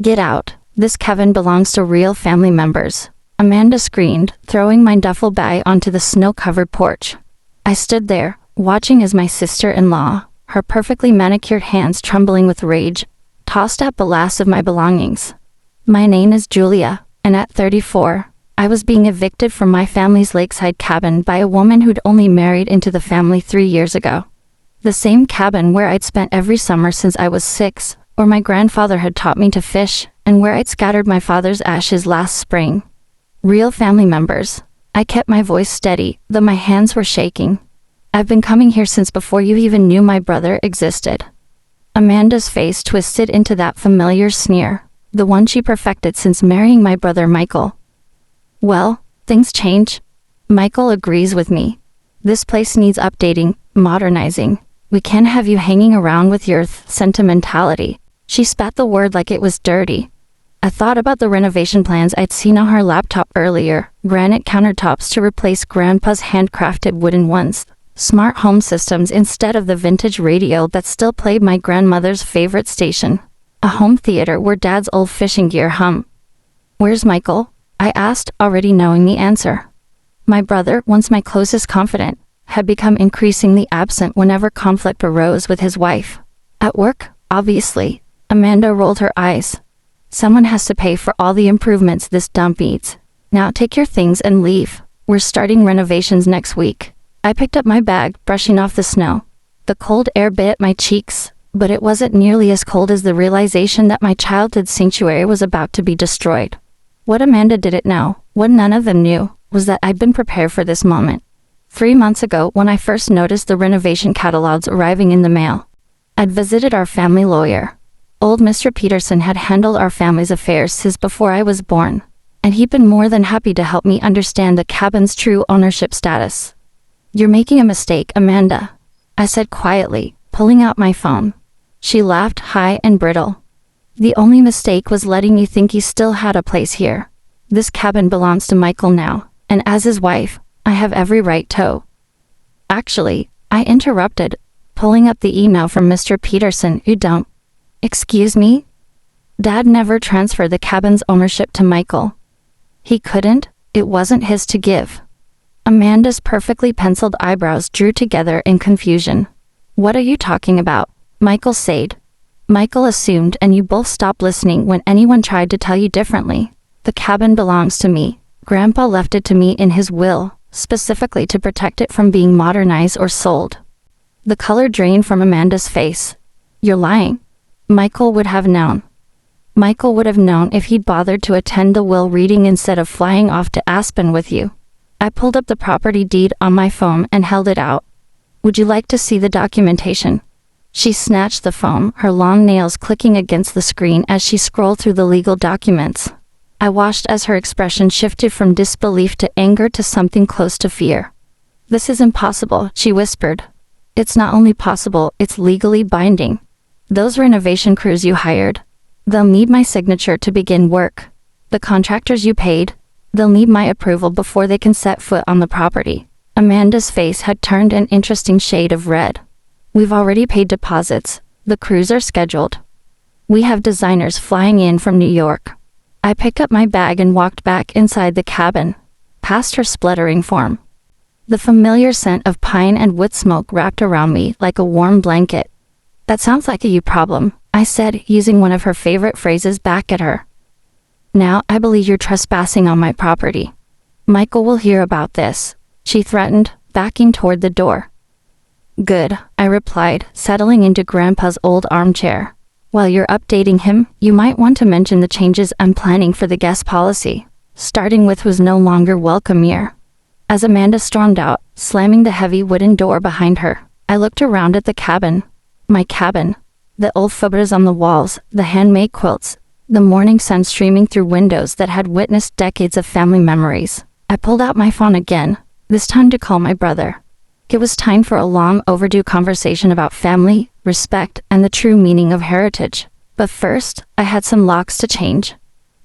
Get out. This cabin belongs to real family members. Amanda screamed, throwing my duffel bag onto the snow-covered porch. I stood there, watching as my sister-in-law, her perfectly manicured hands trembling with rage, tossed out the last of my belongings. My name is Julia, and at 34, I was being evicted from my family's lakeside cabin by a woman who'd only married into the family 3 years ago. The same cabin where I'd spent every summer since I was 6, where my grandfather had taught me to fish, and where I'd scattered my father's ashes last spring. Real family members. I kept my voice steady, though my hands were shaking. I've been coming here since before you even knew my brother existed. Amanda's face twisted into that familiar sneer, the one she perfected since marrying my brother Michael. Well, things change. Michael agrees with me. This place needs updating, modernizing. We can't have you hanging around with your sentimentality. She spat the word like it was dirty. I thought about the renovation plans I'd seen on her laptop earlier, granite countertops to replace Grandpa's handcrafted wooden ones, smart home systems instead of the vintage radio that still played my grandmother's favorite station, a home theater where Dad's old fishing gear hum. Where's Michael? I asked, already knowing the answer. My brother, once my closest confidant, had become increasingly absent whenever conflict arose with his wife. At work, obviously. Amanda rolled her eyes. Someone has to pay for all the improvements this dump needs. Now take your things and leave. We're starting renovations next week. I picked up my bag, brushing off the snow. The cold air bit at my cheeks, but it wasn't nearly as cold as the realization that my childhood sanctuary was about to be destroyed. What Amanda didn't know, what none of them knew, was that I'd been prepared for this moment. 3 months ago, when I first noticed the renovation catalogs arriving in the mail, I'd visited our family lawyer. Old Mr. Peterson had handled our family's affairs since before I was born, and he'd been more than happy to help me understand the cabin's true ownership status. You're making a mistake, Amanda, I said quietly, pulling out my phone. She laughed high and brittle. The only mistake was letting you think you still had a place here. This cabin belongs to Michael now, and as his wife, I have every right to. Actually, I interrupted, pulling up the email from Mr. Peterson. You don't. Excuse me? Dad never transferred the cabin's ownership to Michael. He couldn't, it wasn't his to give. Amanda's perfectly penciled eyebrows drew together in confusion. What are you talking about? Michael said. Michael assumed, and you both stopped listening when anyone tried to tell you differently. The cabin belongs to me. Grandpa left it to me in his will, specifically to protect it from being modernized or sold. The color drained from Amanda's face. You're lying. Michael would have known. Michael would have known if he'd bothered to attend the will reading instead of flying off to Aspen with you. I pulled up the property deed on my phone and held it out. Would you like to see the documentation? She snatched the phone, her long nails clicking against the screen as she scrolled through the legal documents. I watched as her expression shifted from disbelief to anger to something close to fear. This is impossible, she whispered. It's not only possible, it's legally binding. Those renovation crews you hired, they'll need my signature to begin work. The contractors you paid, they'll need my approval before they can set foot on the property. Amanda's face had turned an interesting shade of red. We've already paid deposits. The crews are scheduled. We have designers flying in from New York. I picked up my bag and walked back inside the cabin, past her spluttering form. The familiar scent of pine and wood smoke wrapped around me like a warm blanket. That sounds like a you problem, I said, using one of her favorite phrases back at her. Now I believe you're trespassing on my property. Michael will hear about this, she threatened, backing toward the door. Good, I replied, settling into Grandpa's old armchair. While you're updating him, you might want to mention the changes I'm planning for the guest policy, starting with who's no longer welcome here. As Amanda stormed out, slamming the heavy wooden door behind her, I looked around at the cabin. My cabin. The old photos on the walls, the handmade quilts, the morning sun streaming through windows that had witnessed decades of family memories. I pulled out my phone again, this time to call my brother. It was time for a long overdue conversation about family, respect, and the true meaning of heritage. But first, I had some locks to change.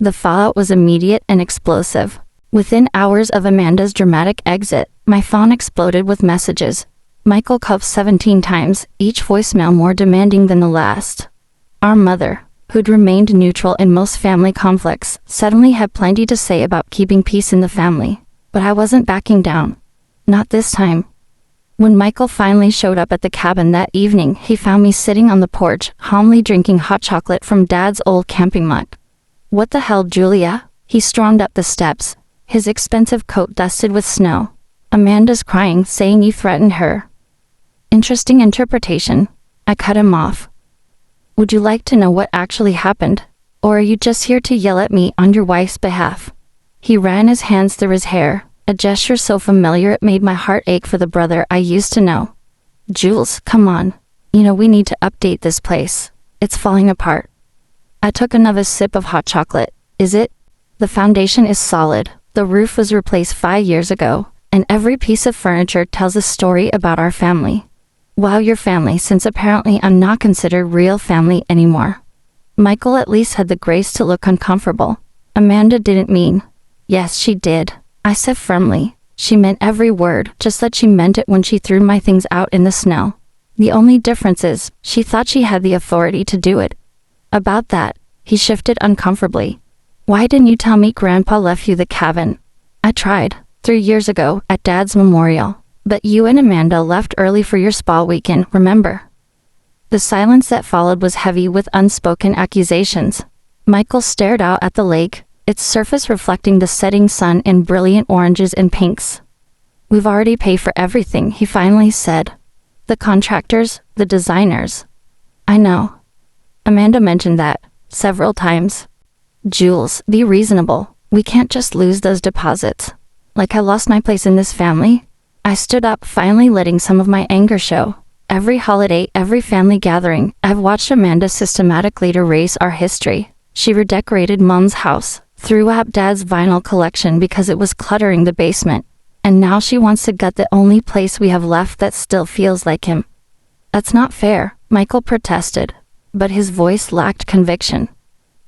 The fallout was immediate and explosive. Within hours of Amanda's dramatic exit, my phone exploded with messages. Michael called 17 times, each voicemail more demanding than the last. Our mother, who'd remained neutral in most family conflicts, suddenly had plenty to say about keeping peace in the family. But I wasn't backing down. Not this time. When Michael finally showed up at the cabin that evening, he found me sitting on the porch, calmly drinking hot chocolate from Dad's old camping mug. "What the hell, Julia?" He stormed up the steps, his expensive coat dusted with snow. "Amanda's crying, saying you threatened her." "Interesting interpretation." I cut him off. "Would you like to know what actually happened? Or are you just here to yell at me on your wife's behalf?" He ran his hands through his hair, a gesture so familiar it made my heart ache for the brother I used to know. "Jules, come on. You know we need to update this place. It's falling apart." I took another sip of hot chocolate. "Is it? The foundation is solid. The roof was replaced 5 years ago, and every piece of furniture tells a story about our family." "Wow, your family, since apparently I'm not considered real family anymore." Michael at least had the grace to look uncomfortable. "Amanda didn't mean." "Yes, she did," I said firmly. "She meant every word, just that she meant it when she threw my things out in the snow. The only difference is, she thought she had the authority to do it." "About that," he shifted uncomfortably. "Why didn't you tell me Grandpa left you the cabin?" "I tried, 3 years ago, at Dad's memorial. But you and Amanda left early for your spa weekend, remember?" The silence that followed was heavy with unspoken accusations. Michael stared out at the lake, its surface reflecting the setting sun in brilliant oranges and pinks. "We've already paid for everything," he finally said. "The contractors, the designers." "I know. Amanda mentioned that several times." "Jules, be reasonable. We can't just lose those deposits. Like I lost my place in this family?" I stood up, finally letting some of my anger show. "Every holiday, every family gathering, I've watched Amanda systematically erase our history. She redecorated Mom's house, threw out Dad's vinyl collection because it was cluttering the basement, and now she wants to gut the only place we have left that still feels like him." "That's not fair," Michael protested, but his voice lacked conviction.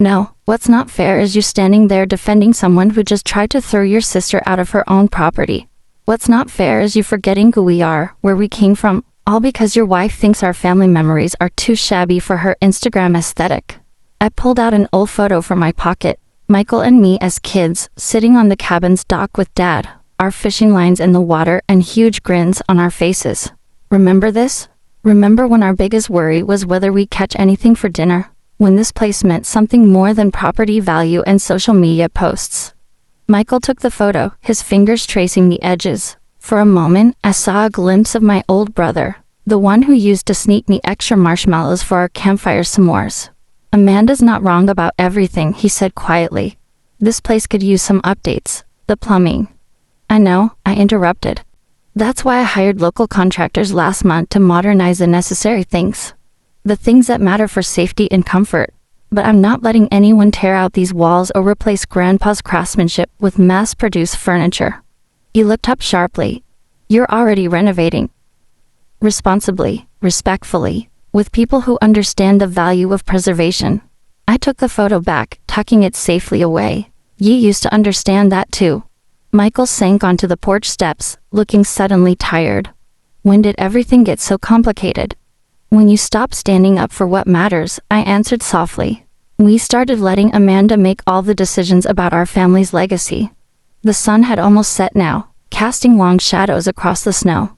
"No, what's not fair is you standing there defending someone who just tried to throw your sister out of her own property. What's not fair is you forgetting who we are, where we came from, all because your wife thinks our family memories are too shabby for her Instagram aesthetic." I pulled out an old photo from my pocket. Michael and me as kids, sitting on the cabin's dock with Dad, our fishing lines in the water and huge grins on our faces. "Remember this? Remember when our biggest worry was whether we catch anything for dinner? When this place meant something more than property value and social media posts?" Michael took the photo, his fingers tracing the edges. For a moment, I saw a glimpse of my old brother, the one who used to sneak me extra marshmallows for our campfire s'mores. "Amanda's not wrong about everything," he said quietly. "This place could use some updates. The plumbing." "I know," I interrupted. "That's why I hired local contractors last month to modernize the necessary things. The things that matter for safety and comfort. But I'm not letting anyone tear out these walls or replace Grandpa's craftsmanship with mass-produced furniture." He looked up sharply. "You're already renovating." "Responsibly, respectfully, with people who understand the value of preservation." I took the photo back, tucking it safely away. "You used to understand that too." Michael sank onto the porch steps, looking suddenly tired. "When did everything get so complicated?" "When you stopped standing up for what matters," I answered softly. "We started letting Amanda make all the decisions about our family's legacy." The sun had almost set now, casting long shadows across the snow.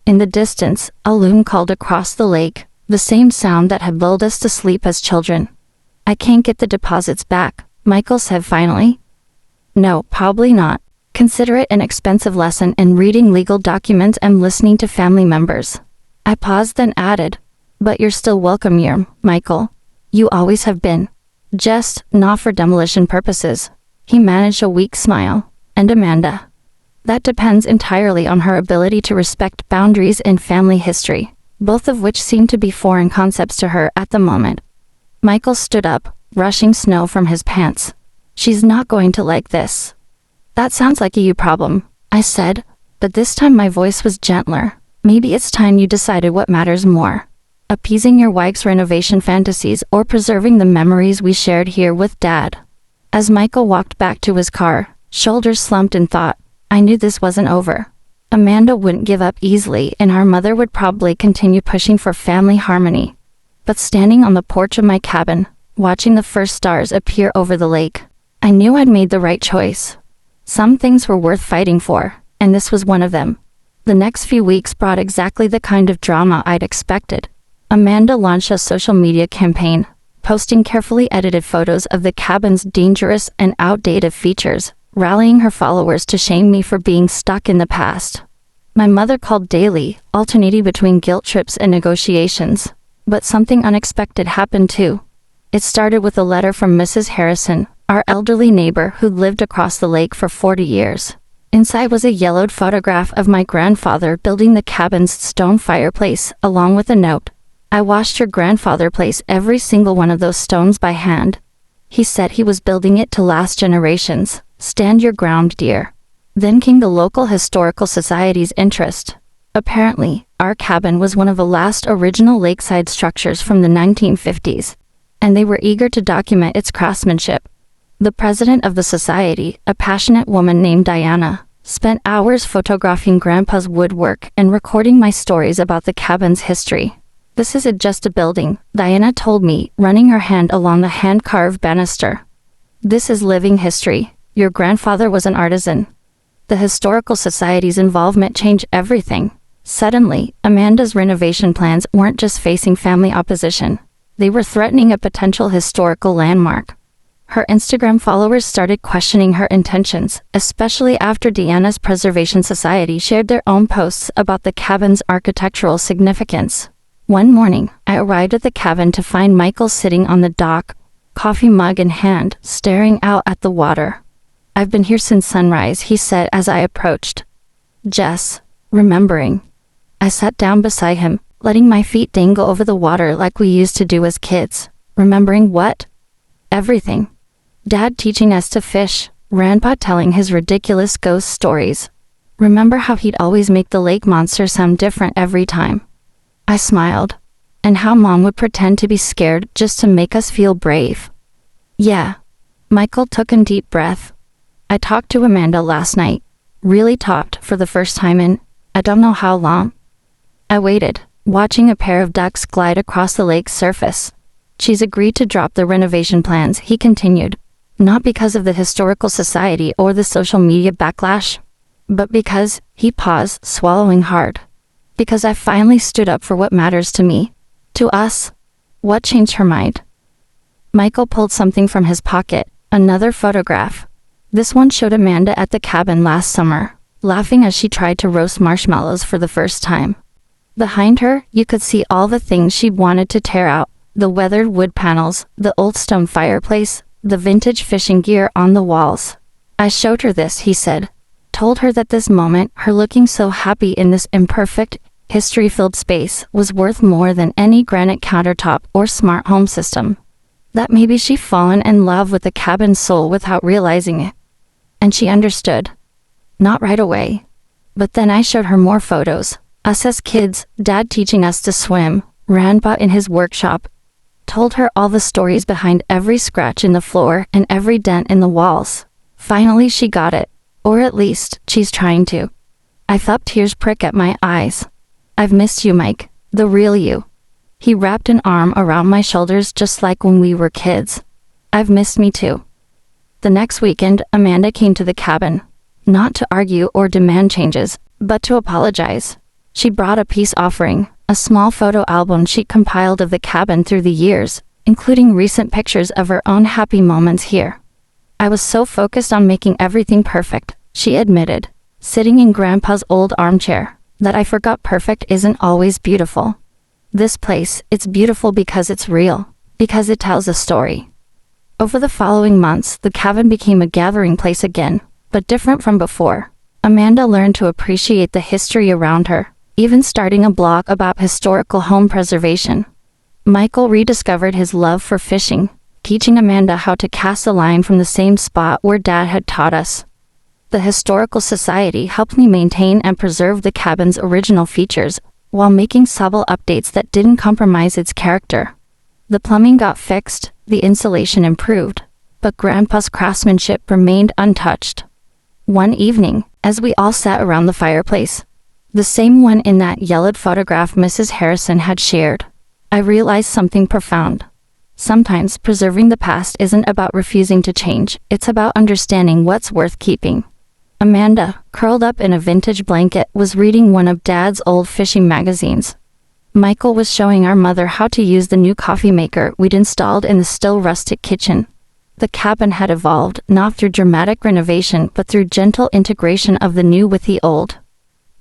In the distance, a loon called across the lake, the same sound that had lulled us to sleep as children. "I can't get the deposits back," Michael said finally. "No, probably not. Consider it an expensive lesson in reading legal documents and listening to family members." I paused, then added, "But you're still welcome here, Michael. You always have been. Just not for demolition purposes." He managed a weak smile. "And Amanda?" "That depends entirely on her ability to respect boundaries in family history, both of which seem to be foreign concepts to her at the moment." Michael stood up, brushing snow from his pants. "She's not going to like this." "That sounds like a you problem," I said, but this time my voice was gentler. "Maybe it's time you decided what matters more. Appeasing your wife's renovation fantasies or preserving the memories we shared here with Dad." As Michael walked back to his car, shoulders slumped in thought, I knew this wasn't over. Amanda wouldn't give up easily, and our mother would probably continue pushing for family harmony. But standing on the porch of my cabin, watching the first stars appear over the lake. I knew I'd made the right choice. Some things were worth fighting for, and this was one of them. The next few weeks brought exactly the kind of drama I'd expected. Amanda launched a social media campaign, posting carefully edited photos of the cabin's dangerous and outdated features, rallying her followers to shame me for being stuck in the past. My mother called daily, alternating between guilt trips and negotiations. But something unexpected happened too. It started with a letter from Mrs. Harrison, our elderly neighbor who'd lived across the lake for 40 years. Inside was a yellowed photograph of my grandfather building the cabin's stone fireplace, along with a note. I watched your grandfather place every single one of those stones by hand. He said he was building it to last generations. Stand your ground, dear. Then came the local historical society's interest. Apparently, our cabin was one of the last original lakeside structures from the 1950s, and they were eager to document its craftsmanship. The president of the society, a passionate woman named Diana, spent hours photographing Grandpa's woodwork and recording my stories about the cabin's history. This isn't just a building, Diana told me, running her hand along the hand-carved banister. This is living history. Your grandfather was an artisan. The Historical Society's involvement changed everything. Suddenly, Amanda's renovation plans weren't just facing family opposition. They were threatening a potential historical landmark. Her Instagram followers started questioning her intentions, especially after Diana's Preservation Society shared their own posts about the cabin's architectural significance. One morning, I arrived at the cabin to find Michael sitting on the dock, coffee mug in hand, staring out at the water. I've been here since sunrise, he said as I approached. Jess, remembering. I sat down beside him, letting my feet dangle over the water like we used to do as kids. Remembering what? Everything. Dad teaching us to fish, Grandpa telling his ridiculous ghost stories. Remember how he'd always make the lake monster sound different every time? I smiled. And how Mom would pretend to be scared just to make us feel brave. Yeah. Michael took a deep breath. I talked to Amanda last night. Really talked for the first time in, I don't know how long. I waited, watching a pair of ducks glide across the lake's surface. She's agreed to drop the renovation plans, he continued. Not because of the Historical Society or the social media backlash, but because, he paused, swallowing hard. Because I finally stood up for what matters to me. To us. What changed her mind? Michael pulled something from his pocket, another photograph. This one showed Amanda at the cabin last summer, laughing as she tried to roast marshmallows for the first time. Behind her, you could see all the things she'd wanted to tear out, the weathered wood panels, the old stone fireplace, the vintage fishing gear on the walls. I showed her this, he said. Told her that this moment, her looking so happy in this imperfect, history-filled space, was worth more than any granite countertop or smart home system. That maybe she'd fallen in love with the cabin's soul without realizing it. And she understood. Not right away. But then I showed her more photos. Us as kids, Dad teaching us to swim, Grandpa in his workshop. Told her all the stories behind every scratch in the floor and every dent in the walls. Finally she got it. Or at least, she's trying to. I felt tears prick at my eyes. I've missed you, Mike. The real you. He wrapped an arm around my shoulders just like when we were kids. I've missed me too. The next weekend, Amanda came to the cabin. Not to argue or demand changes, but to apologize. She brought a peace offering, a small photo album she compiled of the cabin through the years, including recent pictures of her own happy moments here. I was so focused on making everything perfect, she admitted, sitting in Grandpa's old armchair, that I forgot perfect isn't always beautiful. This place, it's beautiful because it's real, because it tells a story. Over the following months, the cabin became a gathering place again, but different from before. Amanda learned to appreciate the history around her, even starting a blog about historical home preservation. Michael rediscovered his love for fishing, teaching Amanda how to cast a line from the same spot where Dad had taught us. The Historical Society helped me maintain and preserve the cabin's original features, while making subtle updates that didn't compromise its character. The plumbing got fixed, the insulation improved, but Grandpa's craftsmanship remained untouched. One evening, as we all sat around the fireplace, the same one in that yellowed photograph Mrs. Harrison had shared, I realized something profound. Sometimes preserving the past isn't about refusing to change, it's about understanding what's worth keeping. Amanda, curled up in a vintage blanket, was reading one of Dad's old fishing magazines. Michael was showing our mother how to use the new coffee maker we'd installed in the still rustic kitchen. The cabin had evolved, not through dramatic renovation but through gentle integration of the new with the old.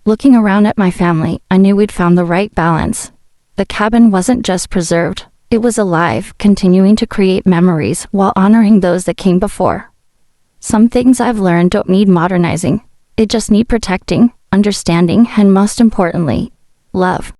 Looking around at my family, I knew we'd found the right balance. The cabin wasn't just preserved, it was alive, continuing to create memories while honoring those that came before. Some things I've learned don't need modernizing. They just need protecting, understanding, and most importantly, love.